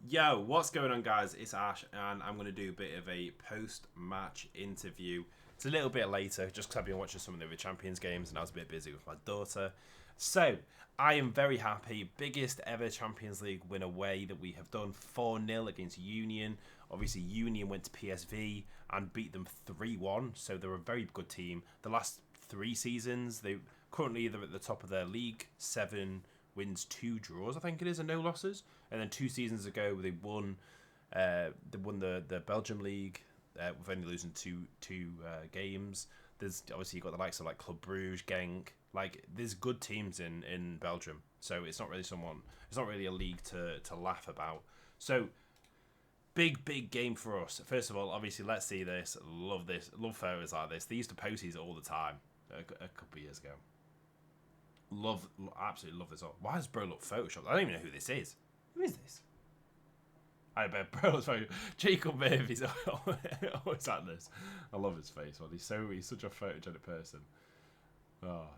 Yo, what's going on, guys? It's Ash, and I'm going to do a bit of a post-match interview. It's a little bit later, just because I've been watching some of the other Champions games, and I was a bit busy with my daughter. So, I am very happy. Biggest ever Champions League win away that we have done, 4-0 against Union. Obviously, Union went to PSV and beat them 3-1, so they're a very good team. The last 3 seasons, they currently they're at the top of their league, 7 wins, 2 draws, I think it is, and no losses. And then 2 seasons ago, they won. They won the Belgium league with only losing two games. There's obviously you've got the likes of like Club Bruges, Genk. Like there's good teams in Belgium, so it's not really a league to laugh about. So big game for us. First of all, obviously let's see this. Love this. Love photos like this. They used to post these all the time a couple of years ago. Absolutely love this. Why does bro look photoshopped? I don't even know who this is. Who is this? I bet bro looks photoshopped. Jacob Murphy's always at this. I love his face. Well, he's such a photogenic person. Oh,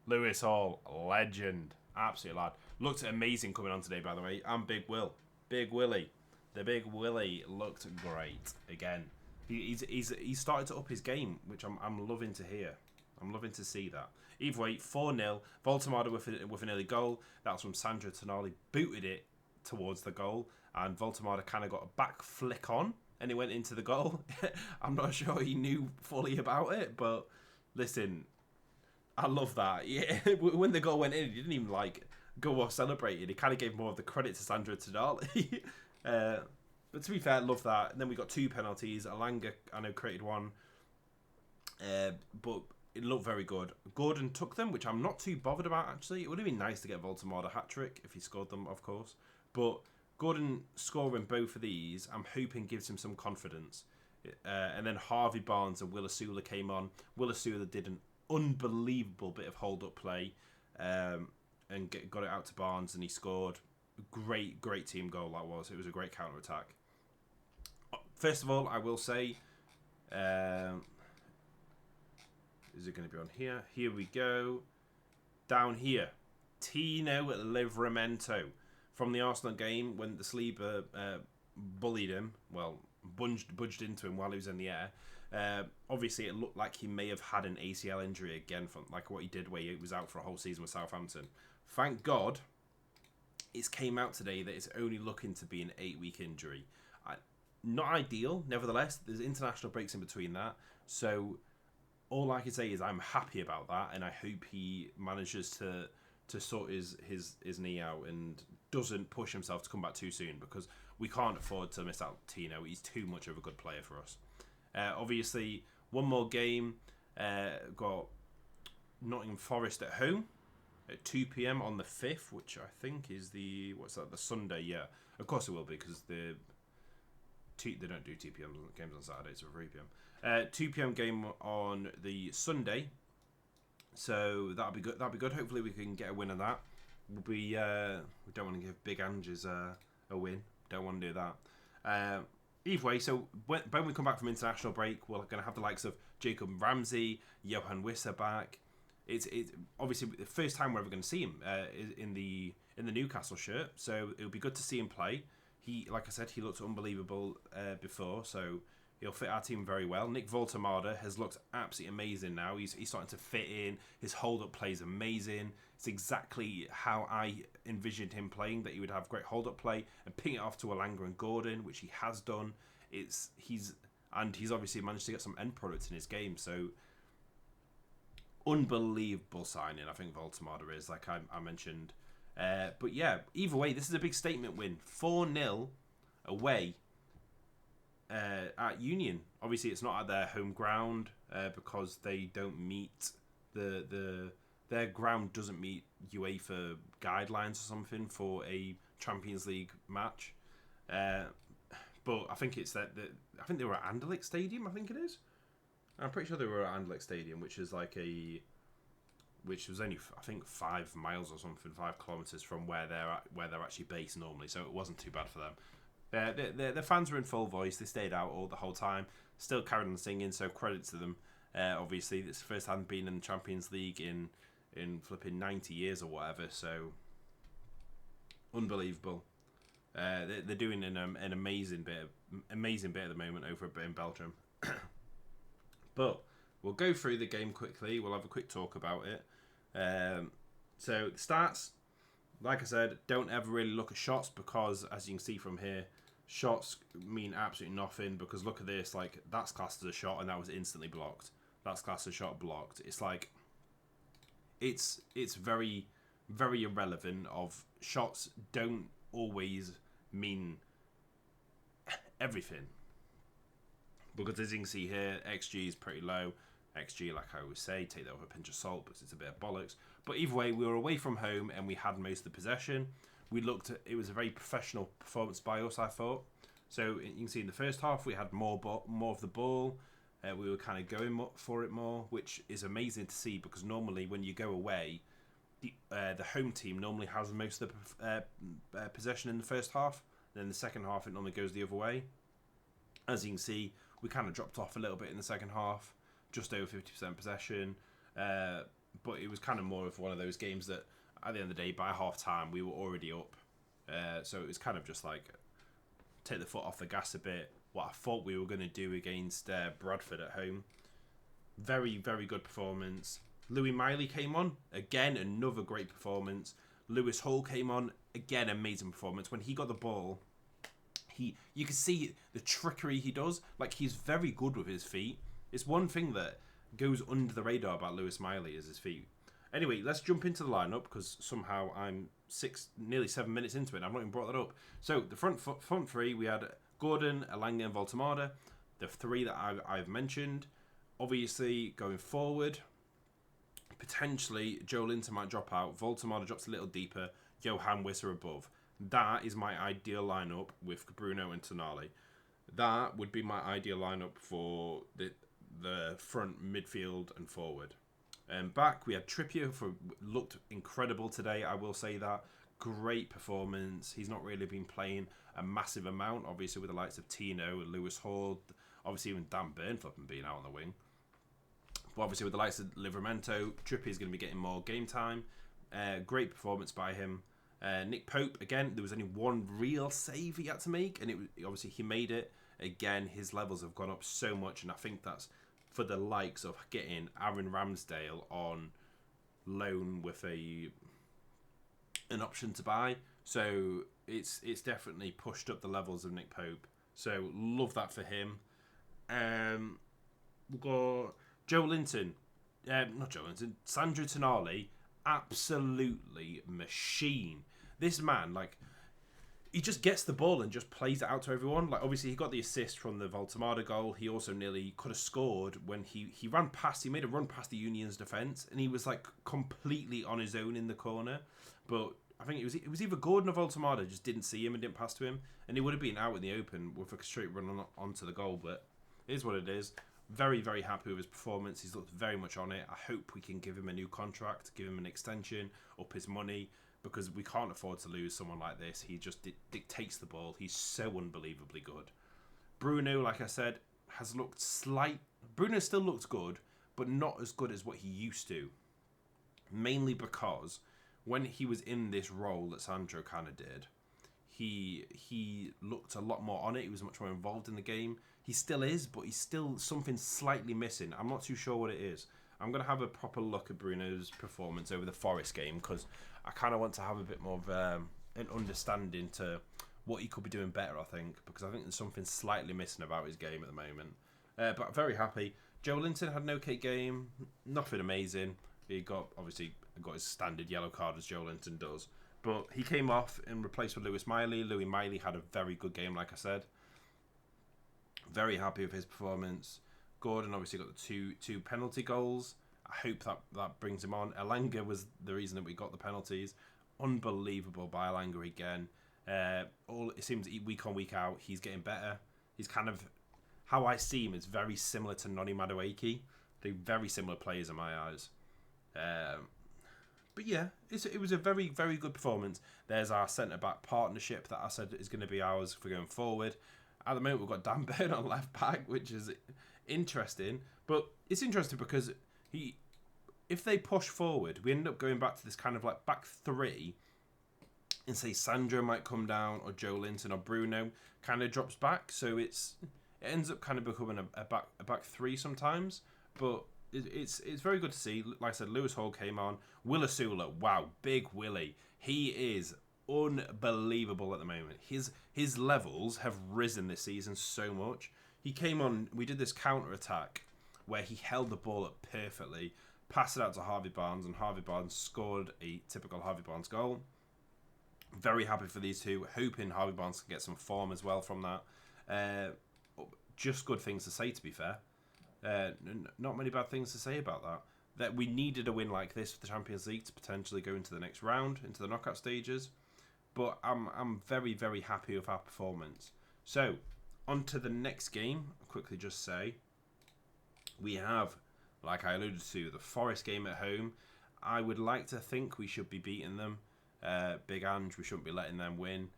Lewis Hall, legend, absolute lad. Looked amazing coming on today, by the way. And Big Will, Big Willie, the Big Willie looked great again. He's started to up his game, which I'm loving to hear. I'm loving to see that. Either way, 4-0. Voltemada with an early goal. That was from Sandro Tonali. Booted it towards the goal. And Voltemada kind of got a back flick on. And it went into the goal. I'm not sure he knew fully about it. But listen, I love that. Yeah, when the goal went in, he didn't even go off celebrating. He kind of gave more of the credit to Sandro Tonali. But to be fair, love that. And then we got 2 penalties. Alanga, I know, created one. But it looked very good. Gordon took them, which I'm not too bothered about, actually. It would have been nice to get Voltemada a hat-trick if he scored them, of course. But Gordon scoring both of these, I'm hoping gives him some confidence. And then Harvey Barnes and Will Asula came on. Will Asula did an unbelievable bit of hold-up play and got it out to Barnes, and he scored. Great team goal that was. It was a great counter-attack. First of all, I will say... is it going to be on here? Here we go. Down here. Tino Livramento. From the Arsenal game when the sleeper bullied him. Well, budged into him while he was in the air. Obviously, it looked like he may have had an ACL injury again from like what he did where he was out for a whole season with Southampton. Thank God it came out today that it's only looking to be an 8-week injury. Not ideal. Nevertheless, there's international breaks in between that. So... all I can say is I'm happy about that, and I hope he manages to sort his knee out and doesn't push himself to come back too soon, because we can't afford to miss out Tino. He's too much of a good player for us. Obviously, one more game. Got Nottingham Forest at home at 2 p.m. on the 5th, which I think is the Sunday. Yeah, of course it will be, because they don't do 2 p.m. games on Saturdays, or 3 p.m. 2 p.m. game on the Sunday, so that'll be good. Hopefully we can get a win on that. We don't want to give Big Anges a win. Don't want to do that. Either way, so when we come back from international break, we're going to have the likes of Jacob Ramsey, Johan Wissa back. It's obviously the first time we're ever going to see him in the Newcastle shirt, so it'll be good to see him play. He, like I said, he looked unbelievable before, so he'll fit our team very well. Nick Voltemada has looked absolutely amazing now. He's starting to fit in. His hold-up play is amazing. It's exactly how I envisioned him playing, that he would have great hold-up play and ping it off to Alanga and Gordon, which he has done. He's obviously managed to get some end products in his game, so unbelievable signing, I think Voltemada is, like I mentioned. But yeah, either way, this is a big statement win. 4-0 away at Union. Obviously, it's not at their home ground because they don't meet their ground doesn't meet UEFA guidelines or something for a Champions League match. But I think it's that I think they were at Anderlecht Stadium. I think it is. I'm pretty sure they were at Anderlecht Stadium, which was only, I think, 5 miles or something, 5 kilometres from where they're actually based normally, so it wasn't too bad for them. The fans were in full voice. They stayed out all the whole time, still carried on singing, so credit to them. Obviously, it's the first time being in the Champions League in flipping 90 years or whatever, so unbelievable. They're doing an amazing bit at the moment over in Belgium. But we'll go through the game quickly. We'll have a quick talk about it. So the stats, like I said, don't ever really look at shots because, as you can see from here, shots mean absolutely nothing because look at this, like that's classed as a shot and that was instantly blocked. That's classed as a shot blocked. It's like it's very, very irrelevant. Of shots don't always mean everything because as you can see here, XG is pretty low. XG, like I always say, take that with a pinch of salt because it's a bit of bollocks. But either way, we were away from home and we had most of the possession. We looked at, it was a very professional performance by us, I thought. So you can see in the first half we had more of the ball. We were kind of going for it more, which is amazing to see because normally when you go away, the home team normally has most of the possession in the first half. Then the second half it normally goes the other way. As you can see, we kind of dropped off a little bit in the second half, just over 50% possession. But it was kind of more of one of those games that at the end of the day, by half time, we were already up. So it was kind of just like take the foot off the gas a bit. What I thought we were going to do against Bradford at home. Very, very good performance. Louis Miley came on. Again, another great performance. Lewis Hall came on. Again, amazing performance. When he got the ball, you can see the trickery he does. Like, he's very good with his feet. It's one thing that goes under the radar about Lewis Miley is his feet. Anyway, let's jump into the lineup because somehow I'm nearly 7 minutes into it and I've not even brought that up. So the front three, we had Gordon, Elanga and Voltemada. The three that I've mentioned. Obviously, going forward, potentially Joe Linton might drop out. Voltemada drops a little deeper. Johan Wisser above. That is my ideal lineup with Bruno and Tonali. That would be my ideal lineup for the front, midfield and forward. Back, we had Trippier, looked incredible today, I will say that. Great performance. He's not really been playing a massive amount, obviously with the likes of Tino, Lewis Hall, obviously even Dan Burnflippen being out on the wing. But obviously with the likes of Livramento, Trippier is going to be getting more game time. Great performance by him. Nick Pope, again, there was only one real save he had to make, and obviously he made it. Again, his levels have gone up so much, and I think that's for the likes of getting Aaron Ramsdale on loan with an option to buy. So it's definitely pushed up the levels of Nick Pope. So love that for him. We've got Joe Linton. Not Joe Linton. Sandro Tonali. Absolutely machine. This man, like, he just gets the ball and just plays it out to everyone. Like, obviously, he got the assist from the Voltemada goal. He also nearly could have scored when he ran past. He made a run past the Union's defence, and he was like completely on his own in the corner. But I think it was either Gordon or Voltemada just didn't see him and didn't pass to him, and he would have been out in the open with a straight run onto the goal. But it is what it is. Very, very happy with his performance. He's looked very much on it. I hope we can give him a new contract, give him an extension, up his money, because we can't afford to lose someone like this. He just dictates the ball. He's so unbelievably good. Bruno, like I said, has looked Bruno still looks good, but not as good as what he used to. Mainly because when he was in this role that Sandro kind of did, he looked a lot more on it. He was much more involved in the game. He still is, but he's still something slightly missing. I'm not too sure what it is. I'm going to have a proper look at Bruno's performance over the Forest game because I kind of want to have a bit more of an understanding to what he could be doing better, I think, because I think there's something slightly missing about his game at the moment. But I'm very happy. Joe Linton had an okay game. Nothing amazing. He obviously got his standard yellow card as Joe Linton does. But he came off and replaced with Lewis Miley. Louis Miley had a very good game, like I said. Very happy with his performance. Gordon obviously got the two penalty goals. I hope that brings him on. Elanga was the reason that we got the penalties. Unbelievable by Elanga again. It seems week on, week out, he's getting better. He's kind of, how I see him, is very similar to Noni Madueke. They're very similar players in my eyes. But yeah, it was a very, very good performance. There's our centre-back partnership that I said is going to be ours for going forward. At the moment, we've got Dan Burn on left back, which is interesting. But it's interesting because if they push forward, we end up going back to this kind of like back three. and say Sandro might come down, or Joe Linton or Bruno kind of drops back. So it ends up kind of becoming a back three sometimes. But it's very good to see. Like I said, Lewis Hall came on. Will Asula, wow, big Willie. He is unbelievable at the moment. His levels have risen this season so much. He came on, we did this counter attack where he held the ball up perfectly, passed it out to Harvey Barnes, and Harvey Barnes scored a typical Harvey Barnes goal. Very happy for these two, hoping Harvey Barnes can get some form as well from that. Just good things to say, to be fair. Not many bad things to say about that. That we needed a win like this for the Champions League to potentially go into the next round, into the knockout stages. But I'm very, very happy with our performance. So, on to the next game. I'll quickly just say, we have, like I alluded to, the Forest game at home. I would like to think we should be beating them. Big Ange, we shouldn't be letting them win.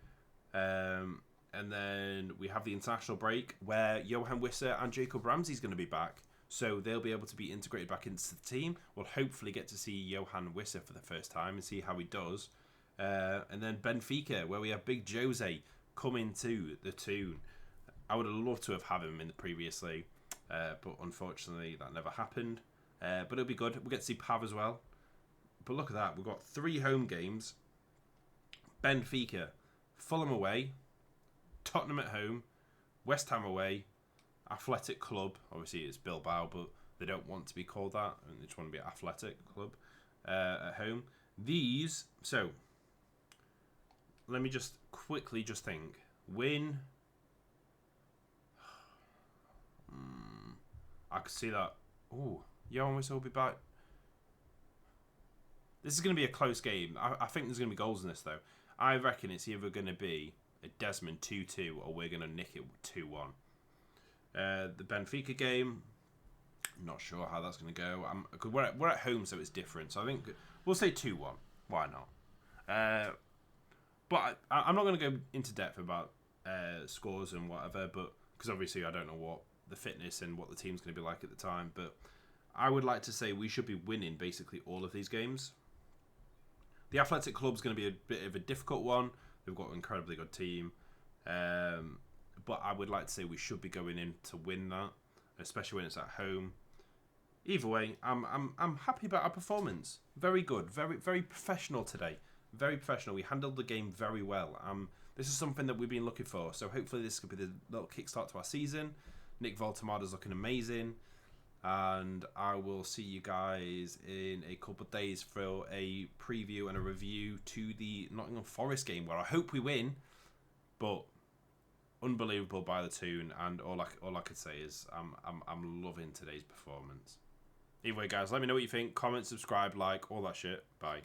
And then we have the international break where Johan Wissa and Jacob Ramsey's going to be back. So they'll be able to be integrated back into the team. We'll hopefully get to see Johan Wissa for the first time and see how he does. And then Benfica, where we have Big Jose coming to the tune. I would have loved to have had him in the previously, but unfortunately that never happened. But it'll be good. We'll get to see Pav as well. But look at that. We've got 3 home games. Benfica, Fulham away, Tottenham at home, West Ham away, Athletic Club. Obviously it's Bilbao, but they don't want to be called that. And they just want to be Athletic Club at home. These, so let me just quickly think. Win. I could see that. Oh, Johan Wissa will be back. This is going to be a close game. I think there's going to be goals in this, though. I reckon it's either going to be a Desmond 2-2 or we're going to nick it 2-1. The Benfica game, not sure how that's going to go. Cause we're at home, so it's different. So I think we'll say 2-1. Why not? But I'm not going to go into depth about scores and whatever, but because obviously I don't know what the fitness and what the team's going to be like at the time. But I would like to say we should be winning basically all of these games. The Athletic Club's going to be a bit of a difficult one. They've got an incredibly good team. But I would like to say we should be going in to win that, especially when it's at home. Either way, I'm happy about our performance. Very good. Very, very professional today. Very professional. We handled the game very well. This is something that we've been looking for. So hopefully this could be the little kickstart to our season. Nick Voltemada's looking amazing. And I will see you guys in a couple of days for a preview and a review to the Nottingham Forest game, where I hope we win. But unbelievable by the tune, and all I could say is I'm loving today's performance. Either way, guys, let me know what you think. Comment, subscribe, like, all that shit. Bye.